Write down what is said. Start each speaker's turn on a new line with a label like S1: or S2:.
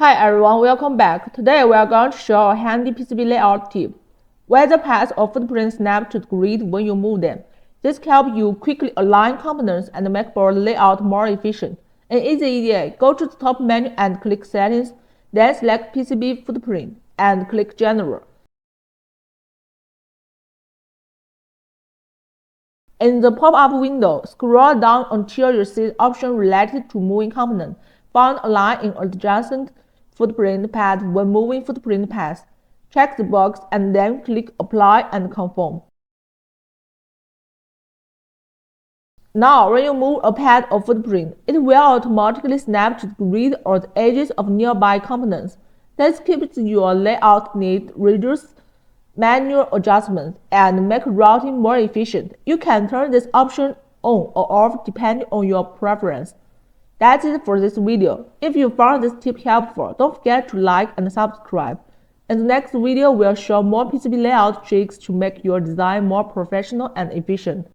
S1: Hi everyone, welcome back. Today we are going to show a handy PCB layout tip, where the paths or footprints snap to the grid when you move them. This helps you quickly align components and make board layout more efficient. In EasyEDA, go to the top menu and click Settings, then select PCB footprint and click General. In the pop-up window, scroll down until you see the option related to moving component. Find Align in adjacent footprint path when moving footprint path. Check the box and then click Apply and Confirm. Now, when you move a pad or footprint, it will automatically snap to the grid or the edges of nearby components. This keeps your layout neat, reduces manual adjustments, and make routing more efficient. You can turn this option on or off depending on your preference. That's it for this video. If you found this tip helpful, don't forget to like and subscribe. In the next video, we'll show more PCB layout tricks to make your design more professional and efficient.